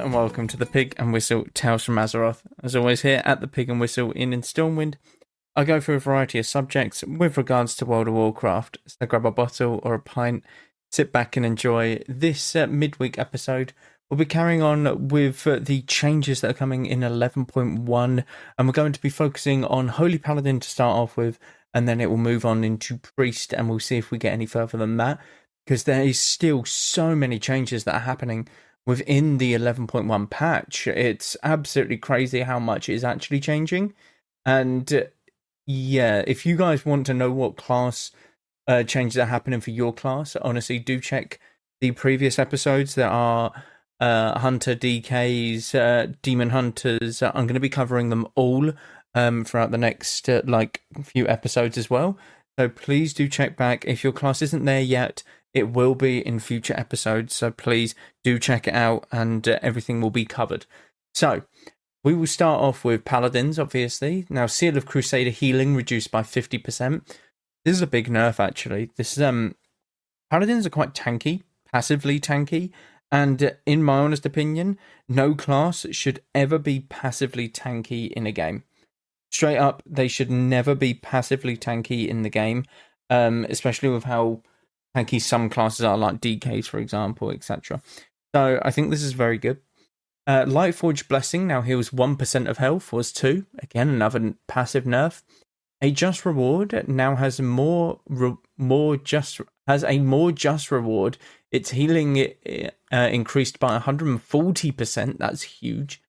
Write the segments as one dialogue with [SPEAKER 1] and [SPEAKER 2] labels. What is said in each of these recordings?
[SPEAKER 1] and welcome to the Pig and Whistle Tales from Azeroth. As always, here at the Pig and Whistle in Stormwind, I go through a variety of subjects with regards to World of Warcraft. So grab a bottle or a pint, sit back and enjoy. This midweek episode, we'll be carrying on with the changes that are coming in 11.1, and we're going to be focusing on Holy Paladin to start off with, and then it will move on into Priest, and we'll see if we get any further than that, because there is still so many changes that are happening within the 11.1 patch. It's absolutely crazy how much is actually changing. And yeah, if you guys want to know what class changes are happening for your class, honestly, do check the previous episodes. There are Hunter DKs, Demon Hunters. I'm going to be covering them all throughout the next few episodes as well. So please do check back. If your class isn't there yet, it will be in future episodes, so please do check it out, and everything will be covered. So, we will start off with Paladins, obviously. Now, Seal of Crusader healing reduced by 50%. This is a big nerf, actually. This Paladins are quite tanky, passively tanky, and in my honest opinion, no class should ever be passively tanky in a game. Straight up, they should never be passively tanky in the game, especially with how tanky some classes are, like DKs, for example, etc. So I think this is very good. Lightforge Blessing now heals 1% of health, was 2. Again, another passive nerf. A Just Reward now has a more just reward. Its healing increased by 140%. That's huge.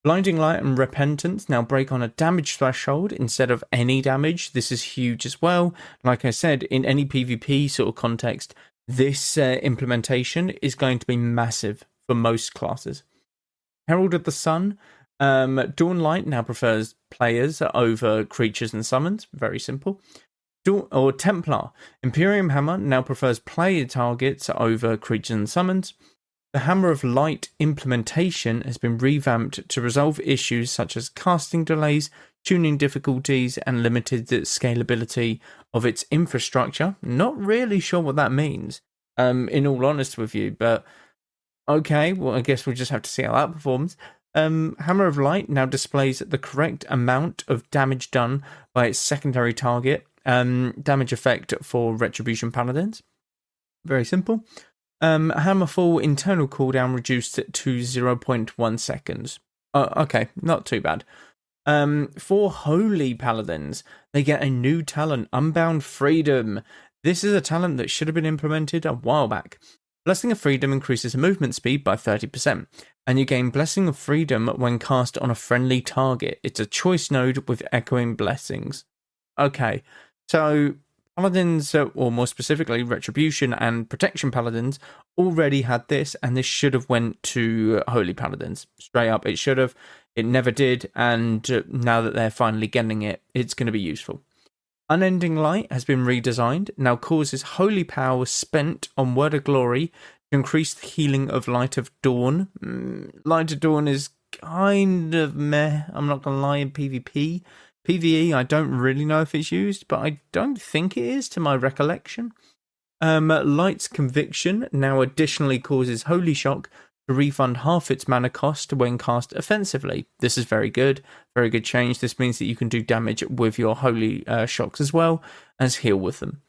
[SPEAKER 1] Blinding Light and Repentance now break on a damage threshold instead of any damage. This is huge as well. Like I said, in any PvP sort of context, this implementation is going to be massive for most classes. Herald of the Sun. Dawn Light now prefers players over creatures and summons. Very simple. Templar. Imperium Hammer now prefers player targets over creatures and summons. The Hammer of Light implementation has been revamped to resolve issues such as casting delays, tuning difficulties, and limited scalability of its infrastructure. Not really sure what that means, in all honesty with you, but okay, well, I guess we'll just have to see how that performs. Hammer of Light now displays the correct amount of damage done by its secondary target, damage effect for Retribution Paladins. Very simple. Hammerfall internal cooldown reduced to 0.1 seconds. Okay, not too bad. For Holy Paladins, they get a new talent, Unbound Freedom. This is a talent that should have been implemented a while back. Blessing of Freedom increases movement speed by 30%, and you gain Blessing of Freedom when cast on a friendly target. It's a choice node with echoing blessings. Okay, so Paladins, or more specifically Retribution and Protection Paladins, already had this, and this should have went to Holy Paladins. Straight up, it should have. It never did, and now that they're finally getting it, it's going to be useful. Unending Light has been redesigned, now causes holy power spent on Word of Glory to increase the healing of Light of Dawn. Light of Dawn is kind of meh, I'm not going to lie, in PvP. PvE, I don't really know if it's used, but I don't think it is, to my recollection. Light's Conviction now additionally causes Holy Shock to refund half its mana cost when cast offensively. This is very good change. This means that you can do damage with your Holy Shocks as well as heal with them.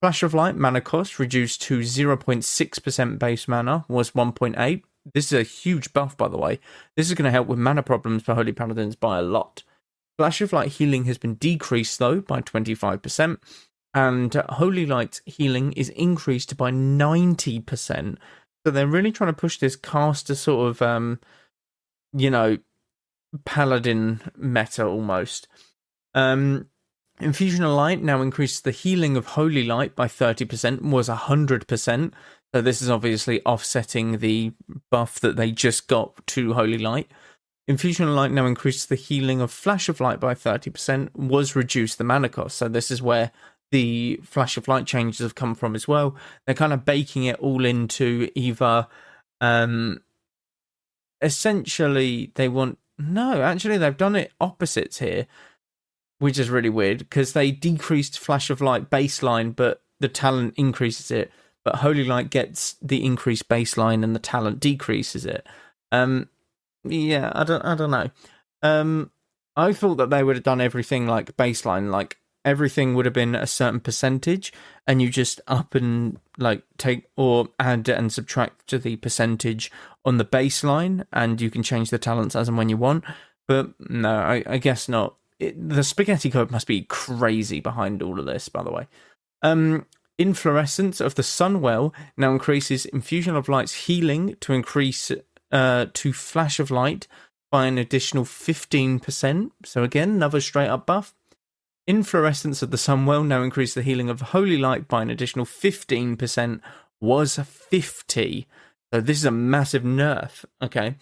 [SPEAKER 1] Flash of Light mana cost reduced to 0.6% base mana, was 1.8. This is a huge buff, by the way. This is going to help with mana problems for Holy Paladins by a lot. Flash of Light healing has been decreased, though, by 25%, and Holy Light healing is increased by 90%. So they're really trying to push this caster sort of, Paladin meta almost. Infusion of Light now increases the healing of Holy Light by 30%, was 100%. So this is obviously offsetting the buff that they just got to Holy Light. Infusion of Light now increases the healing of Flash of Light by 30%, was reduced the mana cost. So this is where the Flash of Light changes have come from as well. They're kind of baking it all into either, essentially they want, no, actually they've done it opposites here, which is really weird, because they decreased Flash of Light baseline, but the talent increases it. But Holy Light gets the increased baseline and the talent decreases it. Yeah, I don't know. I thought that they would have done everything like baseline, like everything would have been a certain percentage, and you just up and like take or add and subtract to the percentage on the baseline, and you can change the talents as and when you want. But no, I guess not. The spaghetti code must be crazy behind all of this, by the way. Inflorescence of the Sunwell now increases Infusion of Light's healing to increase to Flash of Light by an additional 15%. So again, another straight up buff. Inflorescence of the Sunwell now increases the healing of Holy Light by an additional 15%. Was 50. So this is a massive nerf. Okay.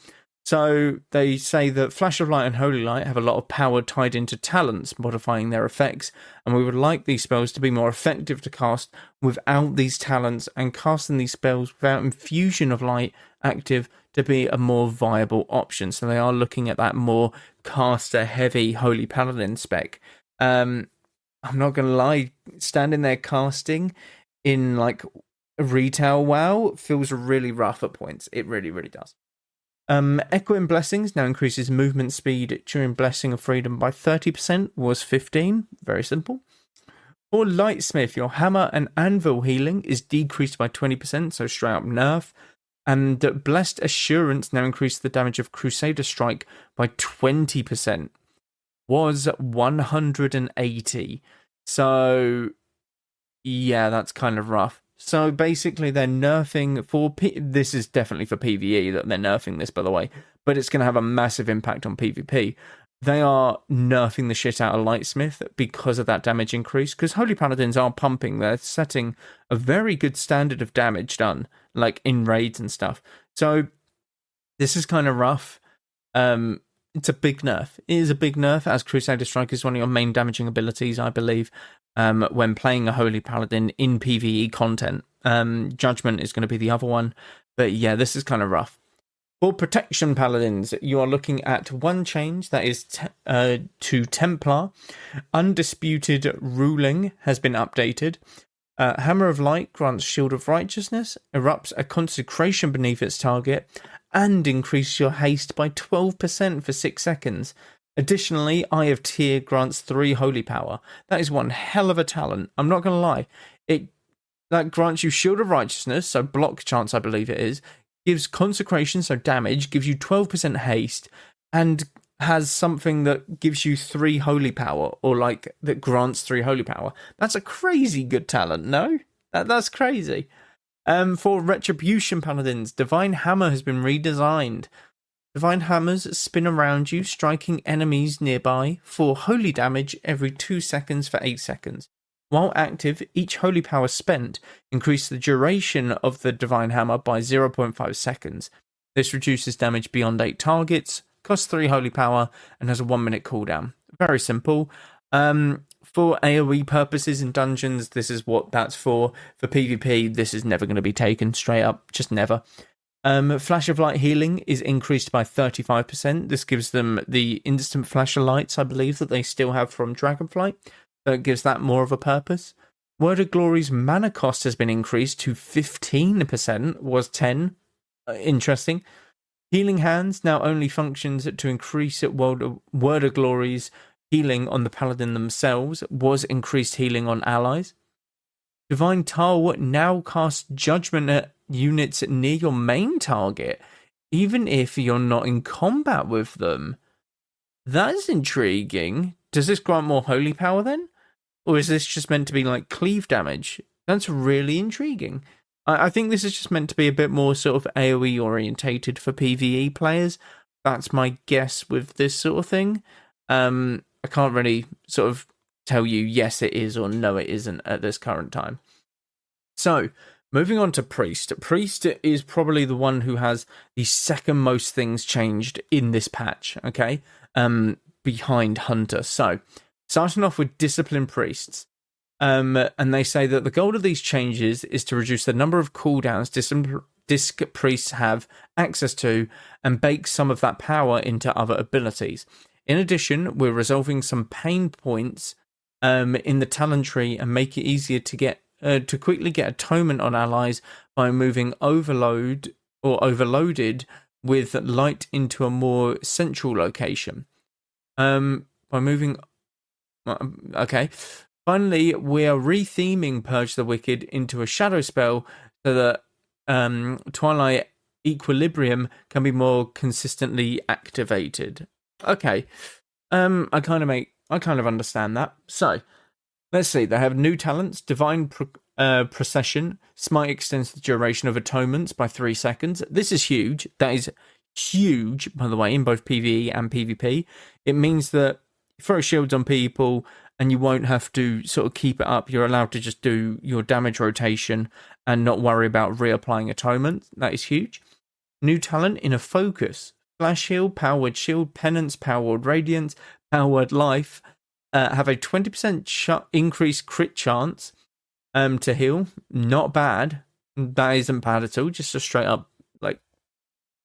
[SPEAKER 1] So they say that Flash of Light and Holy Light have a lot of power tied into talents, modifying their effects, and we would like these spells to be more effective to cast without these talents, and casting these spells without Infusion of Light active to be a more viable option. So they are looking at that more caster-heavy Holy Paladin spec. I'm not going to lie, standing there casting in like retail WoW feels really rough at points. It really, really does. Echoing Blessings now increases movement speed during Blessing of Freedom by 30%, was 15. Very simple. For Lightsmith, your hammer and anvil healing is decreased by 20%, so straight up nerf. And Blessed Assurance now increases the damage of Crusader Strike by 20%, was 180. So, yeah, that's kind of rough. So basically, they're nerfing for this is definitely for PvE that they're nerfing this, by the way, but it's going to have a massive impact on PvP. They are nerfing the shit out of Lightsmith because of that damage increase. Because Holy Paladins are pumping, they're setting a very good standard of damage done, like in raids and stuff. So this is kind of rough. It's a big nerf. It is a big nerf, as Crusader Strike is one of your main damaging abilities, I believe. When playing a Holy Paladin in PvE content. Judgment is going to be the other one. But yeah, this is kind of rough. For Protection Paladins, you are looking at one change, that is to Templar. Undisputed Ruling has been updated. Hammer of Light grants Shield of Righteousness, erupts a consecration beneath its target, and increases your haste by 12% for 6 seconds. Additionally, Eye of Tyr grants 3 holy power. That is one hell of a talent. I'm not going to lie. That grants you Shield of Righteousness, so block chance I believe it is, gives consecration, so damage, gives you 12% haste, and has something that gives you 3 holy power, or like that grants 3 holy power. That's a crazy good talent, no? That's crazy. For Retribution Paladins, Divine Hammer has been redesigned. Divine Hammers spin around you, striking enemies nearby for holy damage every 2 seconds for 8 seconds. While active, each holy power spent increases the duration of the Divine Hammer by 0.5 seconds. This reduces damage beyond 8 targets, costs 3 holy power, and has a 1-minute cooldown. Very simple. For AoE purposes in dungeons, this is what that's for. For PvP, this is never going to be taken straight up, just never. Flash of Light healing is increased by 35%. This gives them the instant flash of lights, I believe, that they still have from Dragonflight. So it gives that more of a purpose. Word of Glory's mana cost has been increased to 15%, was 10. Interesting. Healing Hands now only functions to increase Word of Glory's healing on the Paladin themselves, was increased healing on allies. Divine Tal now casts Judgment at units near your main target, even if you're not in combat with them. That's intriguing. Does this grant more holy power then? Or is this just meant to be like cleave damage? That's really intriguing. I think this is just meant to be a bit more sort of AoE orientated for PvE players. That's my guess with this sort of thing. I can't really sort of tell you yes it is or no it isn't at this current time. So, moving on to Priest. Priest is probably the one who has the second most things changed in this patch, okay? Behind Hunter. So, starting off with Discipline Priests. And they say that the goal of these changes is to reduce the number of cooldowns Disc Priests have access to and bake some of that power into other abilities. In addition, we're resolving some pain points in the talent tree and make it easier to get to quickly get atonement on allies by moving overloaded with light into a more central location. By moving... Okay. Finally, we are retheming Purge the Wicked into a shadow spell so that Twilight Equilibrium can be more consistently activated. Okay. I kind of understand that. So, let's see. They have new talents: Divine Procession. Smite extends the duration of atonements by 3 seconds. This is huge. That is huge, by the way, in both PvE and PvP. It means that you throw shields on people and you won't have to sort of keep it up. You're allowed to just do your damage rotation and not worry about reapplying atonement. That is huge. New talent: Inner Focus. Flash Heal, Power Word Shield, Penance, Power Word Radiance, Power Word Life have a 20% increased crit chance to heal. Not bad. That isn't bad at all. Just a straight up like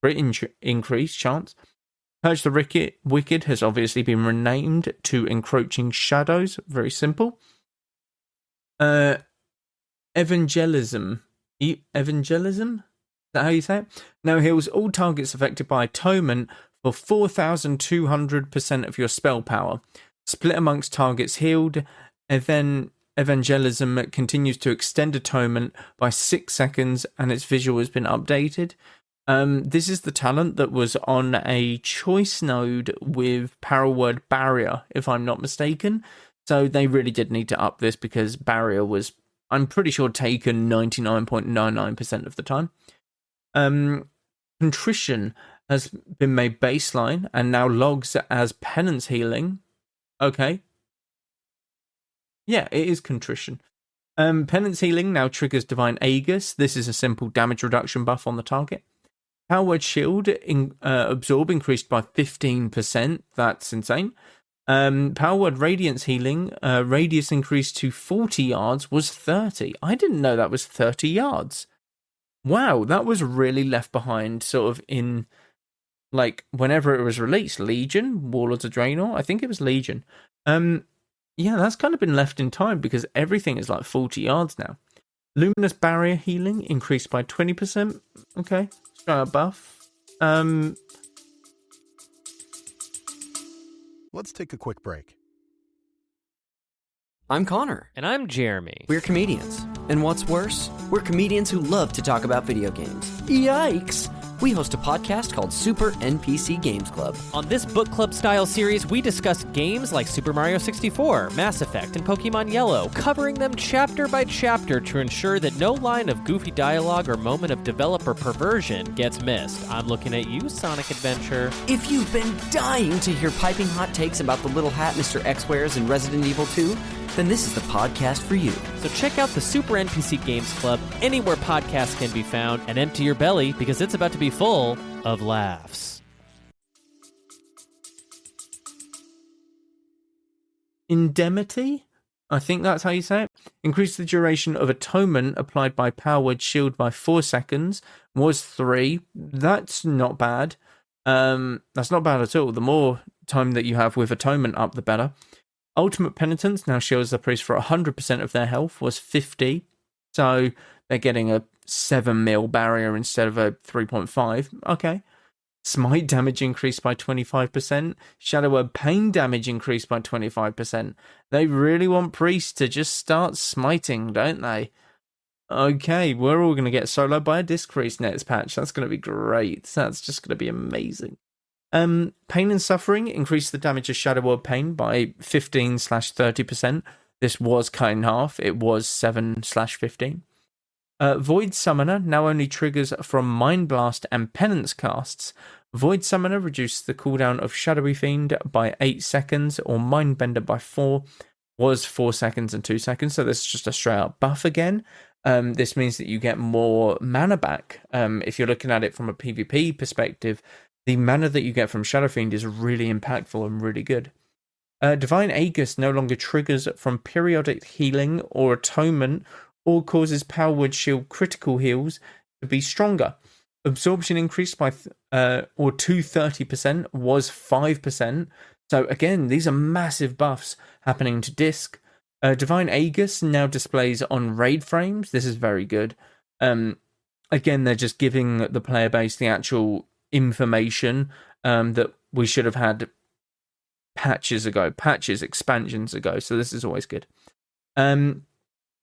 [SPEAKER 1] crit increase chance. Purge the Wicked has obviously been renamed to Encroaching Shadows. Very simple. Evangelism. Evangelism? Is that how you say it? Now heals all targets affected by atonement for 4,200% of your spell power. Split amongst targets healed. Evangelism continues to extend atonement by 6 seconds, and its visual has been updated. This is the talent that was on a choice node with Power Word Barrier, if I'm not mistaken. So they really did need to up this because Barrier was, I'm pretty sure, taken 99.99% of the time. Contrition has been made baseline and now logs as penance healing. Okay. Yeah, it is contrition. Penance healing now triggers Divine Aegis. This is a simple damage reduction buff on the target. Power Word Shield absorb increased by 15%. That's insane. Power Word Radiance healing radius increased to 40 yards was 30. I didn't know that was 30 yards. Wow, that was really left behind sort of in, like, whenever it was released. Legion, Warlords of Draenor, I think it was Legion. Yeah, that's kind of been left in time because everything is like 40 yards now. Luminous Barrier healing increased by 20%. Okay, straight up buff.
[SPEAKER 2] Let's take a quick break.
[SPEAKER 3] I'm Connor.
[SPEAKER 4] And I'm Jeremy.
[SPEAKER 3] We're comedians. And what's worse, we're comedians who love to talk about video games. Yikes! We host a podcast called Super NPC Games Club.
[SPEAKER 4] On this book club style series, we discuss games like Super Mario 64, Mass Effect, and Pokemon Yellow, covering them chapter by chapter to ensure that no line of goofy dialogue or moment of developer perversion gets missed. I'm looking at you, Sonic Adventure.
[SPEAKER 3] If you've been dying to hear piping hot takes about the little hat Mr. X wears in Resident Evil 2, then this is the podcast for you.
[SPEAKER 4] So check out the Super NPC Games Club anywhere podcasts can be found, and empty your belly because it's about to be full of laughs.
[SPEAKER 1] Indemnity? I think that's how you say it. Increase the duration of atonement applied by Power Word Shield by 4 seconds. Was 3. That's not bad. That's not bad at all. The more time that you have with atonement up, the better. Ultimate Penitence now shields the priest for 100% of their health, was 50. So they're getting a 7 mil barrier instead of a 3.5. Okay. Smite damage increased by 25%. Shadow Word Pain damage increased by 25%. They really want priests to just start smiting, don't they? Okay, we're all going to get soloed by a disc priest next patch. That's going to be great. That's just going to be amazing. Pain and Suffering increased the damage of Shadow Word Pain by 15/30%. This was cut in half. It was 7/15. Void Summoner now only triggers from Mind Blast and Penance casts. Void Summoner reduced the cooldown of Shadowy Fiend by 8 seconds, or Mindbender by 4, was 4 seconds and 2 seconds. So this is just a straight up buff again. This means that you get more mana back. If you're looking at it from a PvP perspective, the mana that you get from Shadow Fiend is really impactful and really good. Divine Aegis no longer triggers from periodic healing or atonement, or causes Power Word Shield critical heals to be stronger. Absorption increased by or to 30%, was 5%. So again, these are massive buffs happening to Disc. Divine Aegis now displays on raid frames. This is very good. Again, they're just giving the player base the actual information that we should have had expansions ago. So this is always good.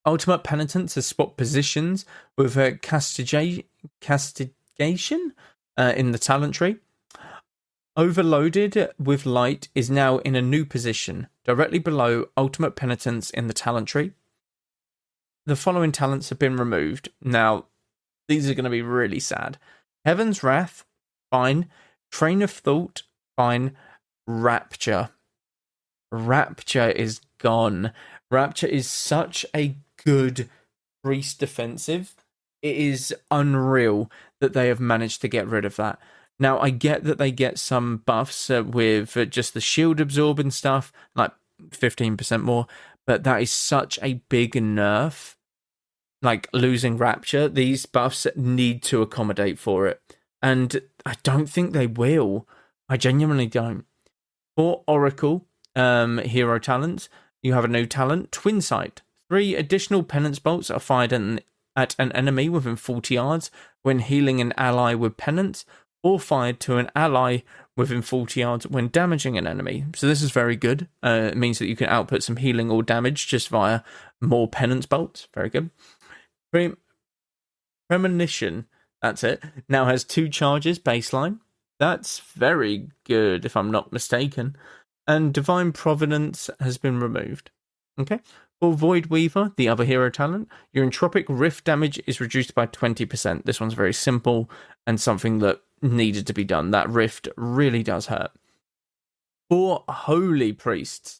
[SPEAKER 1] Ultimate Penitence has swapped positions with castigation in the talent tree. Overloaded with Light is now in a new position, directly below Ultimate Penitence in the talent tree. The following talents have been removed. Now, these are going to be really sad. Heaven's Wrath, fine. Train of Thought, fine. Rapture. Rapture is gone. Rapture is such a good priest defensive. It is unreal that they have managed to get rid of that. Now, I get that they get some buffs with just the shield absorb and stuff, like 15% more, but that is such a big nerf. Like losing Rapture, these buffs need to accommodate for it. And I don't think they will. I genuinely don't. For Oracle hero talents, you have a new talent, Twin Sight. 3 additional penance bolts are fired at an enemy within 40 yards when healing an ally with penance, or fired to an ally within 40 yards when damaging an enemy. So this is very good. It means that you can output some healing or damage just via more penance bolts. Very good. Premonition, that's it, now has 2 charges baseline. That's very good, if I'm not mistaken. And Divine Providence has been removed. Okay. For Void Weaver, the other hero talent, your Entropic Rift damage is reduced by 20%. This one's very simple and something that needed to be done. That Rift really does hurt. For Holy Priests,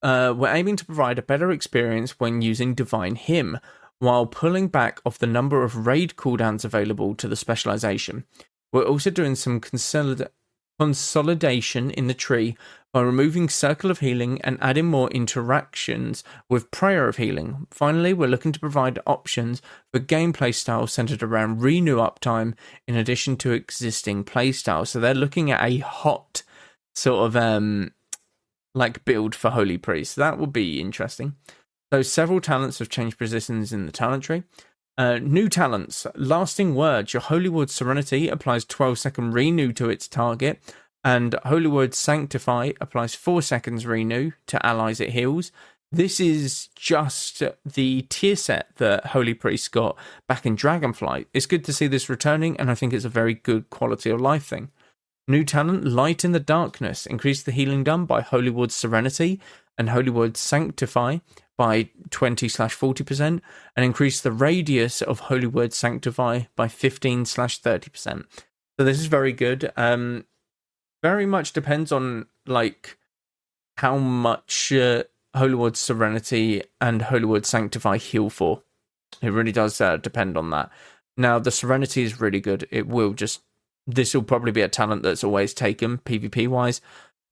[SPEAKER 1] we're aiming to provide a better experience when using Divine Hymn, while pulling back off the number of raid cooldowns available to the specialization. We're also doing some consolidation in the tree by removing Circle of Healing and adding more interactions with Prayer of Healing. Finally, we're looking to provide options for gameplay styles centered around renew uptime in addition to existing playstyles. So they're looking at a hot sort of like build for Holy Priest. That will be interesting. So several talents have changed positions in the talent tree. New talents. Lasting Word. Your Holy Word Serenity applies 12-second renew to its target, and Holy Word Sanctify applies 4 seconds renew to allies it heals. This is just the tier set that Holy Priest got back in Dragonflight. It's good to see this returning, and I think it's a very good quality of life thing. New talent, Light in the Darkness. Increase the healing done by Holy Word Serenity and Holy Word Sanctify by 20/40%, and increase the radius of Holy Word Sanctify by 15/30%. So this is very good. Very much depends on like how much Holy Word Serenity and Holy Word Sanctify heal for. It really does depend on that. Now the Serenity is really good. This will probably be a talent that's always taken PvP wise,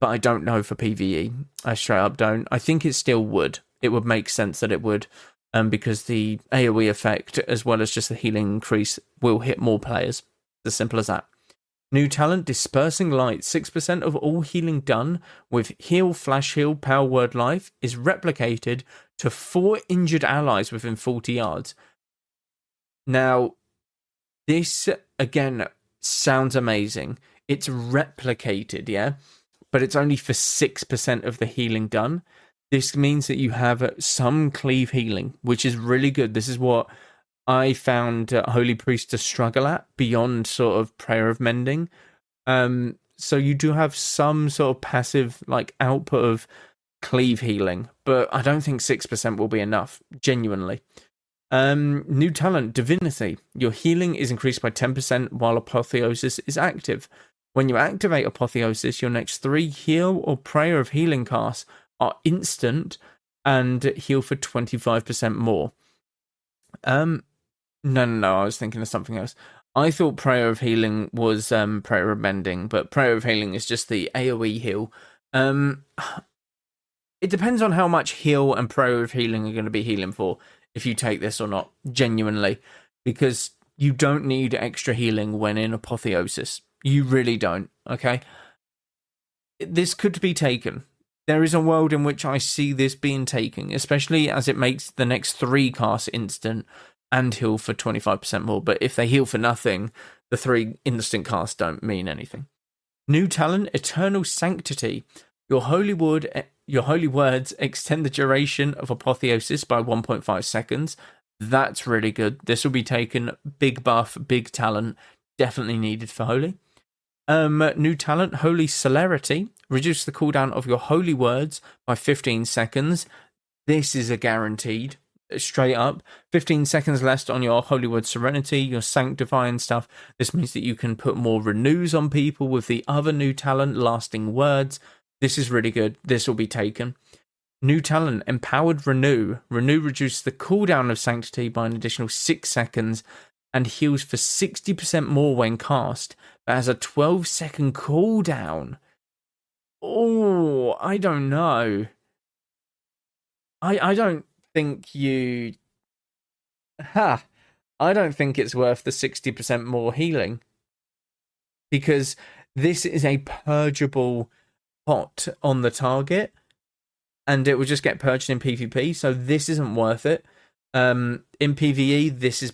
[SPEAKER 1] but I don't know for PvE. I straight up don't. I think it still would. It would make sense that it would, because the AoE effect, as well as just the healing increase, will hit more players. As simple as that. New talent, Dispersing Light. 6% of all healing done with Heal, Flash Heal, Power Word Life is replicated to 4 injured allies within 40 yards. Now, this, again, sounds amazing. It's replicated, yeah? But it's only for 6% of the healing done. This means that you have some cleave healing, which is really good. This is what I found Holy Priest to struggle at beyond sort of Prayer of Mending. So you do have some sort of passive like output of cleave healing, but I don't think 6% will be enough, genuinely. New talent, Divinity. Your healing is increased by 10% while Apotheosis is active. When you activate Apotheosis, your next 3 heal or Prayer of Healing casts are instant and heal for 25% more. No, I was thinking of something else. I thought Prayer of Healing was Prayer of Mending, but Prayer of Healing is just the AoE heal. It depends on how much heal and Prayer of Healing are going to be healing for, if you take this or not, genuinely, because you don't need extra healing when in Apotheosis. You really don't, okay? This could be taken. There is a world in which I see this being taken, especially as it makes the next 3 casts instant and heal for 25% more. But if they heal for nothing, the 3 instant casts don't mean anything. New talent, Eternal Sanctity. Your holy words extend the duration of apotheosis by 1.5 seconds. That's really good. This will be taken. Big buff, big talent. Definitely needed for holy. New talent, Holy Celerity. Reduce the cooldown of your holy words by 15 seconds. This is a guaranteed. Straight up. 15 seconds less on your holy word Serenity, your Sanctify and stuff. This means that you can put more renews on people with the other new talent, Lasting Words. This is really good. This will be taken. New talent, Empowered Renew. Renew reduces the cooldown of Sanctity by an additional 6 seconds and heals for 60% more when cast, but has a 12-second cooldown. Oh, I don't know. I don't think you... I don't think it's worth the 60% more healing. Because this is a purgeable pot on the target, and it will just get purged in PvP, so this isn't worth it. In PvE, this is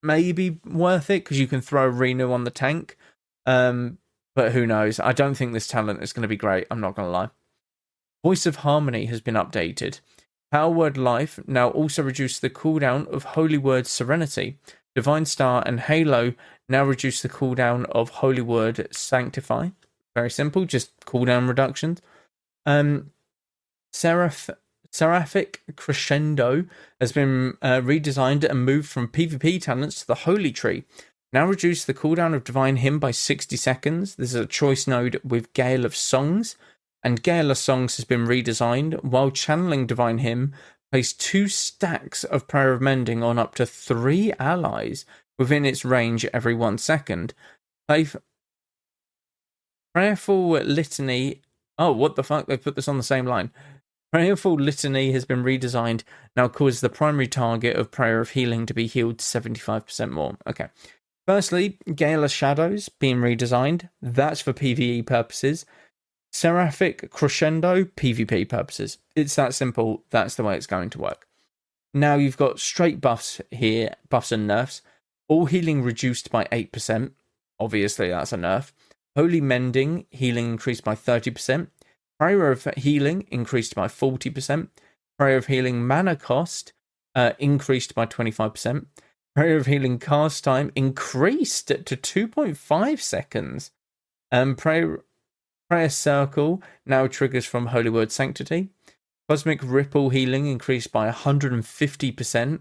[SPEAKER 1] maybe worth it, because you can throw Renew on the tank. But who knows? I don't think this talent is going to be great, I'm not going to lie. Voice of Harmony has been updated. Power Word Life now also reduce the cooldown of Holy Word Serenity. Divine Star and Halo now reduce the cooldown of Holy Word Sanctify. Very simple, just cooldown reductions. Seraphic Crescendo has been redesigned and moved from PvP talents to the Holy Tree. Now reduce the cooldown of Divine Hymn by 60 seconds. This is a choice node with Gale of Songs. And Gale of Songs has been redesigned. While channeling Divine Hymn, place 2 stacks of Prayer of Mending on up to 3 allies within its range every 1 second. Prayerful Litany... Oh, what the fuck? They put this on the same line. Prayerful Litany has been redesigned. Now causes the primary target of Prayer of Healing to be healed 75% more. Okay. Firstly, Gale of Shadows being redesigned. That's for PvE purposes. Seraphic Crescendo, PvP purposes. It's that simple. That's the way it's going to work. Now you've got straight buffs here, buffs and nerfs. All healing reduced by 8%. Obviously, that's a nerf. Holy Mending, healing increased by 30%. Prayer of Healing increased by 40%. Prayer of Healing mana cost increased by 25%. Prayer of Healing cast time increased to 2.5 seconds. Prayer Circle now triggers from Holy Word Sanctity. Cosmic Ripple healing increased by 150%.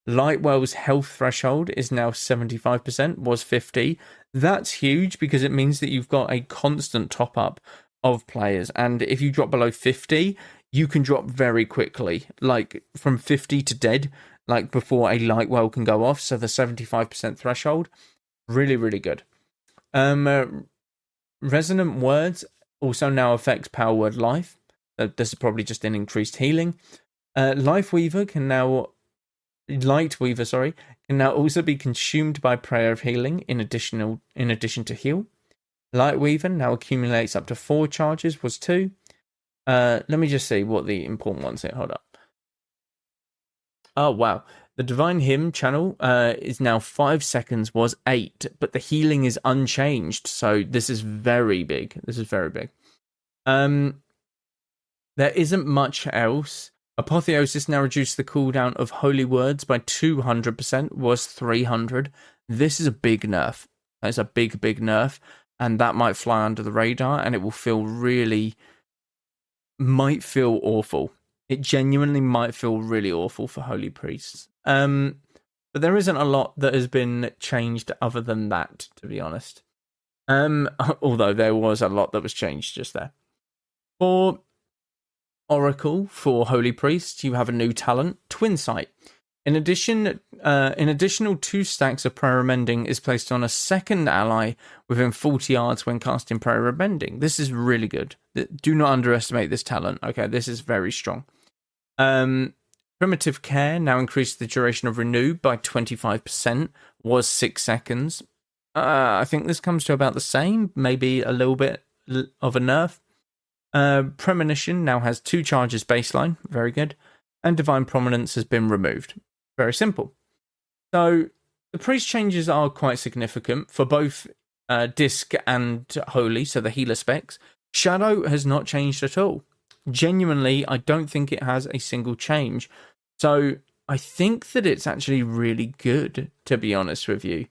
[SPEAKER 1] Lightwell's health threshold is now 75%, was 50. That's huge because it means that you've got a constant top up of players. And if you drop below 50, you can drop very quickly, like from 50 to dead, like before a Lightwell can go off. So the 75% threshold, really, really good. Resonant Words also now affects Power Word Life. This is probably just an increased healing. Lightweaver can now also be consumed by Prayer of Healing in addition to heal. Lightweaver now accumulates up to 4 charges, was 2. Let me just see what the important ones here. Hold up. Oh, wow. The Divine Hymn channel is now 5 seconds, was 8, but the healing is unchanged. So this is very big. There isn't much else. Apotheosis now reduced the cooldown of Holy Words by 200%, was 300. This is a big nerf. That's a big, big nerf. And that might fly under the radar, and it will might feel awful. It genuinely might feel really awful for Holy Priests. But there isn't a lot that has been changed other than that, to be honest. Although there was a lot that was changed just there. For Oracle, for Holy Priests, you have a new talent, Twin Sight. In addition, an additional 2 stacks of Prayer of Mending is placed on a second ally within 40 yards when casting Prayer of Mending. This is really good. Do not underestimate this talent. Okay, this is very strong. Primitive Care now increased the duration of Renew by 25%, was 6 seconds. I think this comes to about the same, maybe a little bit of a nerf. Premonition now has 2 charges baseline, very good. And Divine Prominence has been removed. Very simple. So the priest changes are quite significant for both Disc and Holy, so the healer specs. Shadow has not changed at all. Genuinely, I don't think it has a single change. So I think that it's actually really good, to be honest with you,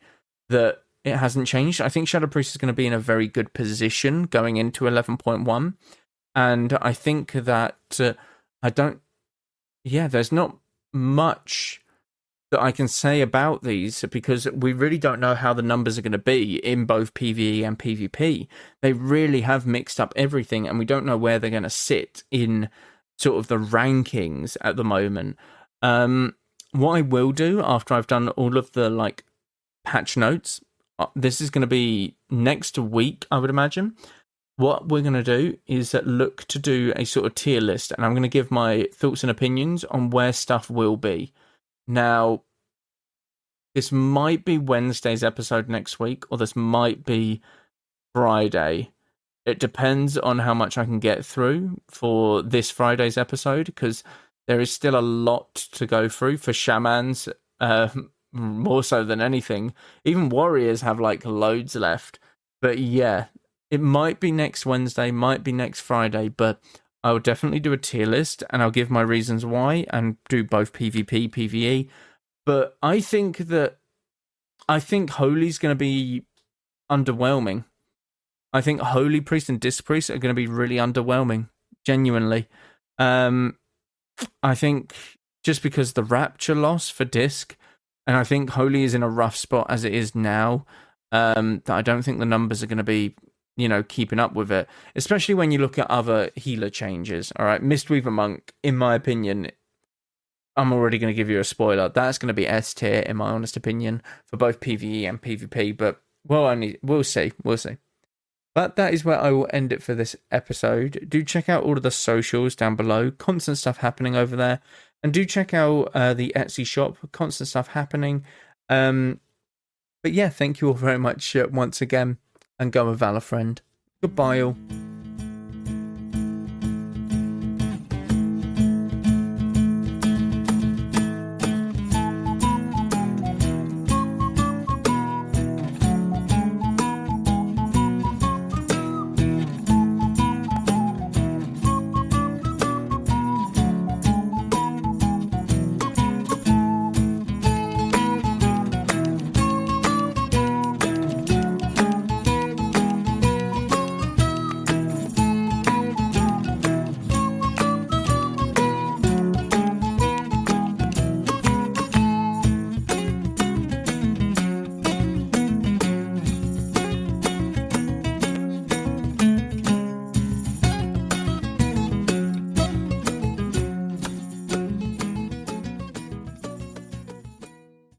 [SPEAKER 1] that it hasn't changed. I think Shadow Priest is going to be in a very good position going into 11.1. And I think that there's not much that I can say about these because we really don't know how the numbers are going to be in both PvE and PvP. They really have mixed up everything, and we don't know where they're going to sit in sort of the rankings at the moment. What I will do after I've done all of the patch notes, this is going to be next week, I would imagine. What we're going to do is look to do a sort of tier list, and I'm going to give my thoughts and opinions on where stuff will be. Now, this might be Wednesday's episode next week, or this might be Friday. It depends on how much I can get through for this Friday's episode, because there is still a lot to go through for shamans, more so than anything. Even warriors have loads left. But yeah, it might be next Wednesday, might be next Friday, but I will definitely do a tier list, and I'll give my reasons why, and do both PvP, PvE. But I think Holy's going to be underwhelming. I think Holy Priest and Disc Priest are going to be really underwhelming, genuinely. I think just because the Rapture loss for Disc, and I think Holy is in a rough spot as it is now, that I don't think the numbers are going to be keeping up with it, especially when you look at other healer changes. All right, Mistweaver Monk, in my opinion, I'm already going to give you a spoiler. That's going to be S tier, in my honest opinion, for both PvE and PvP. But we'll see. But that is where I will end it for this episode. Do check out all of the socials down below. Constant stuff happening over there, and do check out the Etsy shop. Constant stuff happening. But yeah, thank you all very much once again. And go with Valor, friend. Goodbye, all.